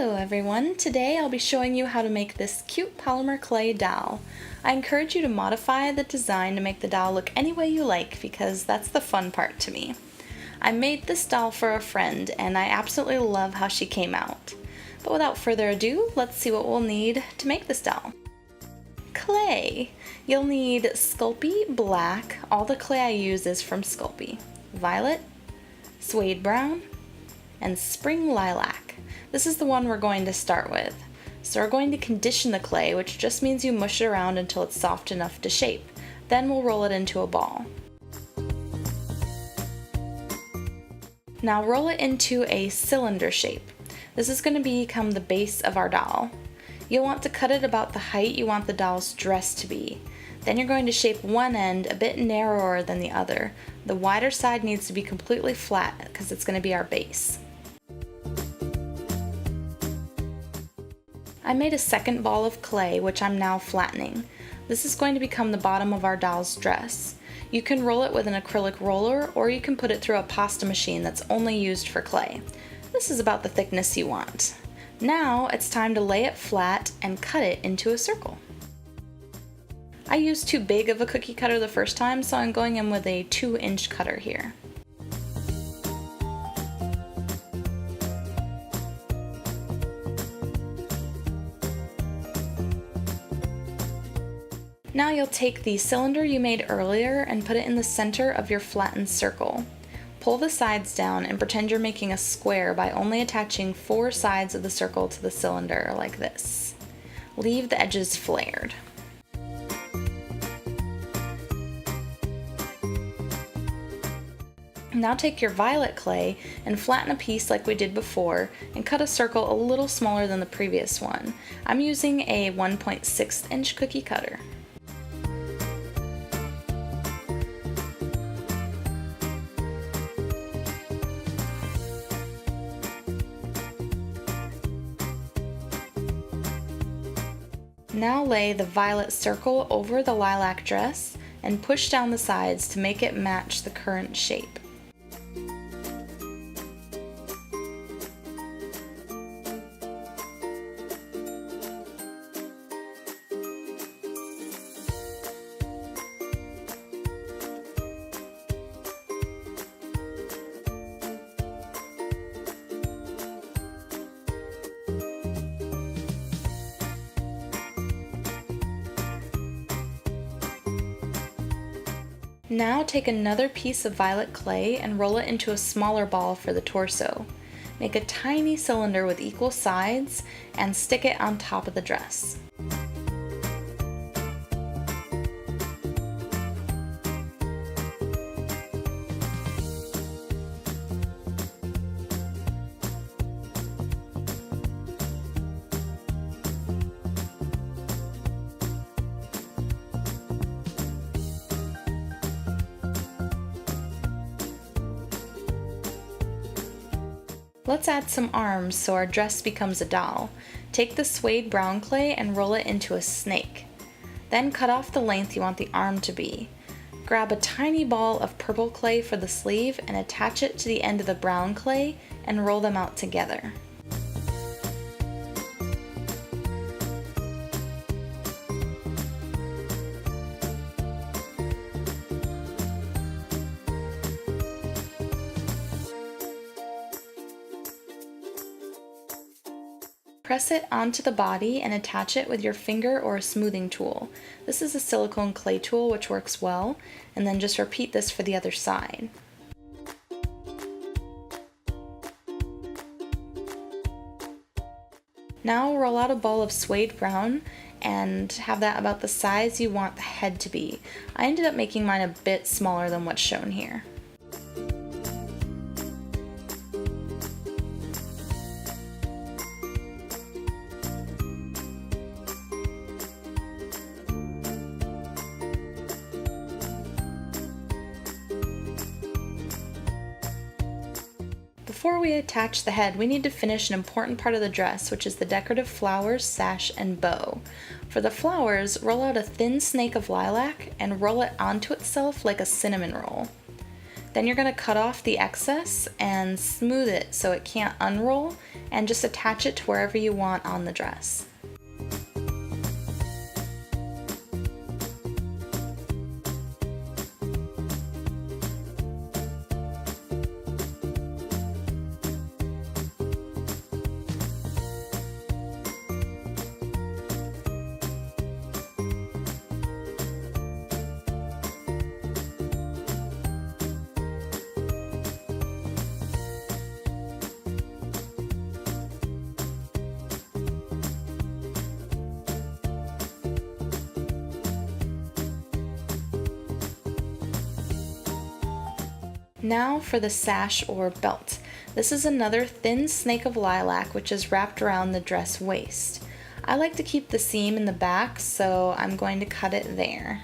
Hello everyone! Today I'll be showing you how to make this cute polymer clay doll. I encourage you to modify the design to make the doll look any way you like because that's the fun part to me. I made this doll for a friend and I absolutely love how she came out. But without further ado, let's see what we'll need to make this doll. Clay! You'll need Sculpey black, all the clay I use is from Sculpey, violet, suede brown, and spring lilac. This is the one we're going to start with. So we're going to condition the clay, which just means you mush it around until it's soft enough to shape. Then we'll roll it into a ball. Now roll it into a cylinder shape. This is going to become the base of our doll. You'll want to cut it about the height you want the doll's dress to be. Then you're going to shape one end a bit narrower than the other. The wider side needs to be completely flat because it's going to be our base. I made a second ball of clay, which I'm now flattening. This is going to become the bottom of our doll's dress. You can roll it with an acrylic roller, or you can put it through a pasta machine that's only used for clay. This is about the thickness you want. Now it's time to lay it flat and cut it into a circle. I used too big of a cookie cutter the first time, so I'm going in with a 2-inch cutter here. Now you'll take the cylinder you made earlier and put it in the center of your flattened circle. Pull the sides down and pretend you're making a square by only attaching 4 sides of the circle to the cylinder like this. Leave the edges flared. Now take your violet clay and flatten a piece like we did before and cut a circle a little smaller than the previous one. I'm using a 1.6-inch cookie cutter. Now lay the violet circle over the lilac dress and push down the sides to make it match the current shape. Now take another piece of violet clay and roll it into a smaller ball for the torso. Make a tiny cylinder with equal sides and stick it on top of the dress. Let's add some arms so our dress becomes a doll. Take the suede brown clay and roll it into a snake. Then cut off the length you want the arm to be. Grab a tiny ball of purple clay for the sleeve and attach it to the end of the brown clay and roll them out together. Press it onto the body and attach it with your finger or a smoothing tool. This is a silicone clay tool which works well, and then just repeat this for the other side. Now roll out a ball of suede brown and have that about the size you want the head to be. I ended up making mine a bit smaller than what's shown here. Before we attach the head, we need to finish an important part of the dress, which is the decorative flowers, sash, and bow. For the flowers, roll out a thin snake of lilac and roll it onto itself like a cinnamon roll. Then you're going to cut off the excess and smooth it so it can't unroll, and just attach it to wherever you want on the dress. Now for the sash or belt. This is another thin snake of lilac which is wrapped around the dress waist. I like to keep the seam in the back, so I'm going to cut it there.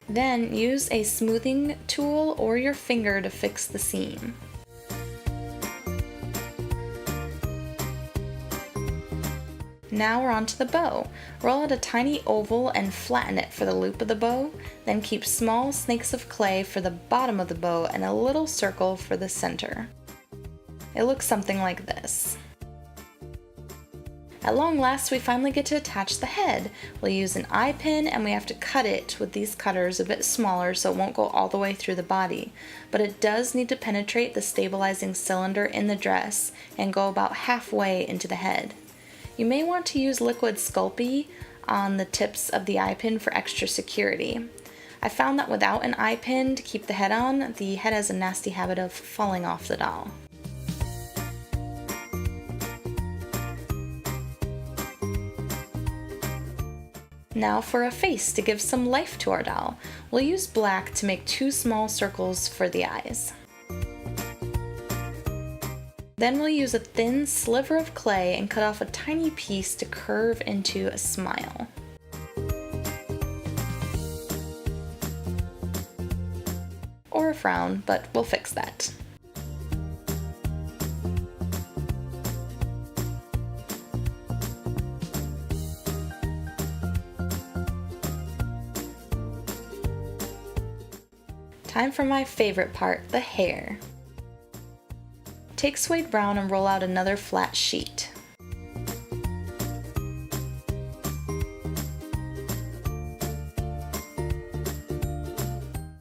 Then use a smoothing tool or your finger to fix the seam. Now we're on to the bow. Roll out a tiny oval and flatten it for the loop of the bow, then keep small snakes of clay for the bottom of the bow and a little circle for the center. It looks something like this. At long last, we finally get to attach the head. We'll use an eye pin and we have to cut it with these cutters a bit smaller so it won't go all the way through the body. But it does need to penetrate the stabilizing cylinder in the dress and go about halfway into the head. You may want to use liquid Sculpey on the tips of the eye pin for extra security. I found that without an eye pin to keep the head on, the head has a nasty habit of falling off the doll. Now for a face to give some life to our doll. We'll use black to make two small circles for the eyes. Then we'll use a thin sliver of clay and cut off a tiny piece to curve into a smile. Or a frown, but we'll fix that. Time for my favorite part, the hair. Take suede brown and roll out another flat sheet.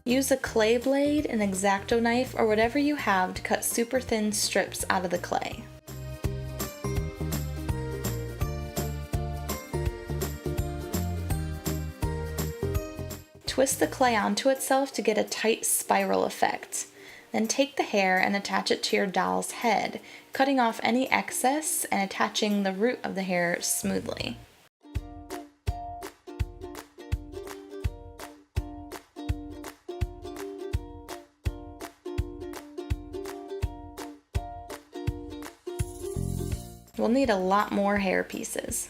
Use a clay blade, an Exacto knife, or whatever you have to cut super thin strips out of the clay. Twist the clay onto itself to get a tight spiral effect. Then take the hair and attach it to your doll's head, cutting off any excess and attaching the root of the hair smoothly. We'll need a lot more hair pieces.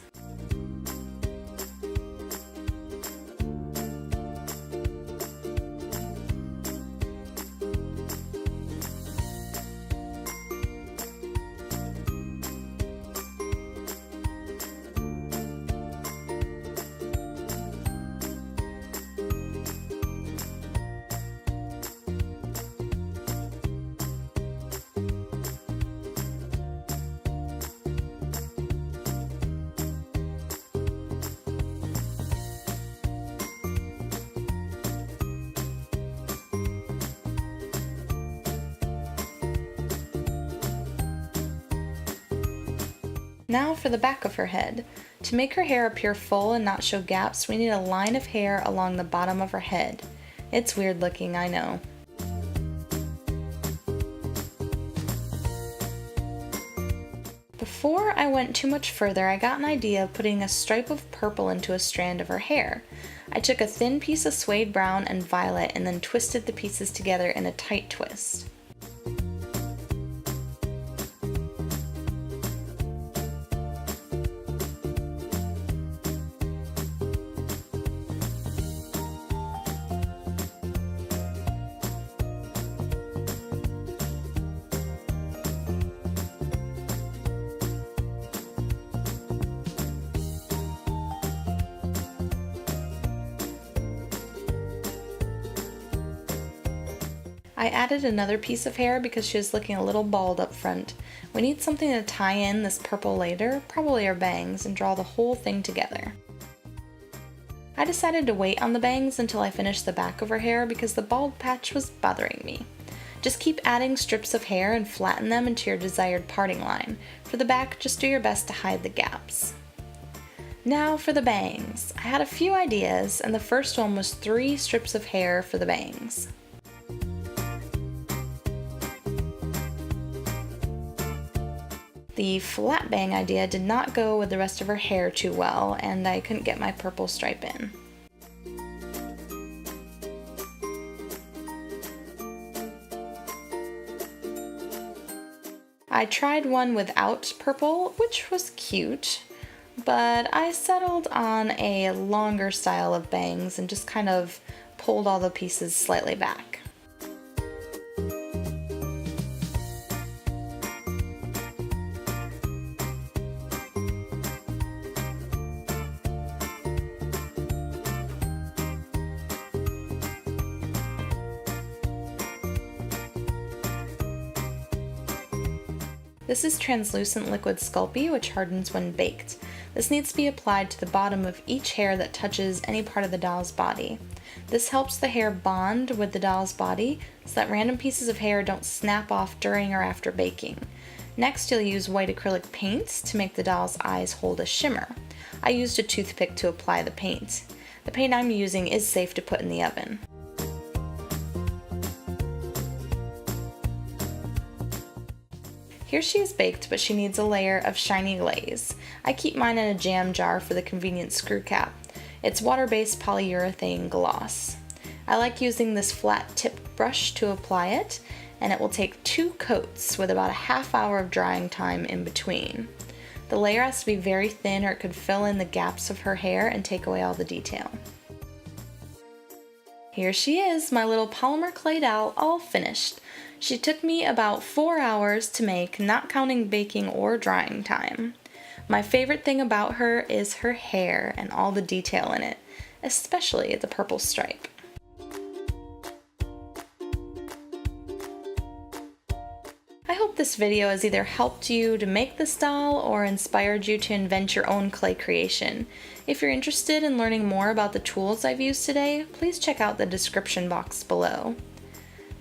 Now for the back of her head. To make her hair appear full and not show gaps, we need a line of hair along the bottom of her head. It's weird looking, I know. Before I went too much further, I got an idea of putting a stripe of purple into a strand of her hair. I took a thin piece of suede brown and violet and then twisted the pieces together in a tight twist. I added another piece of hair because she was looking a little bald up front. We need something to tie in this purple later, probably her bangs, and draw the whole thing together. I decided to wait on the bangs until I finished the back of her hair because the bald patch was bothering me. Just keep adding strips of hair and flatten them into your desired parting line. For the back, just do your best to hide the gaps. Now for the bangs. I had a few ideas, and the first one was 3 strips of hair for the bangs. The flat bang idea did not go with the rest of her hair too well, and I couldn't get my purple stripe in. I tried one without purple, which was cute, but I settled on a longer style of bangs and just kind of pulled all the pieces slightly back. This is translucent liquid Sculpey, which hardens when baked. This needs to be applied to the bottom of each hair that touches any part of the doll's body. This helps the hair bond with the doll's body so that random pieces of hair don't snap off during or after baking. Next, you'll use white acrylic paint to make the doll's eyes hold a shimmer. I used a toothpick to apply the paint. The paint I'm using is safe to put in the oven. Here she is baked, but she needs a layer of shiny glaze. I keep mine in a jam jar for the convenient screw cap. It's water-based polyurethane gloss. I like using this flat tipped brush to apply it, and it will take 2 coats with about a half hour of drying time in between. The layer has to be very thin or it could fill in the gaps of her hair and take away all the detail. Here she is, my little polymer clay doll, all finished. She took me about 4 hours to make, not counting baking or drying time. My favorite thing about her is her hair and all the detail in it, especially the purple stripe. I hope this video has either helped you to make this doll or inspired you to invent your own clay creation. If you're interested in learning more about the tools I've used today, please check out the description box below.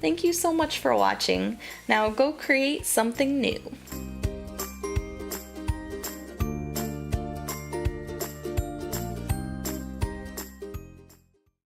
Thank you so much for watching. Now go create something new.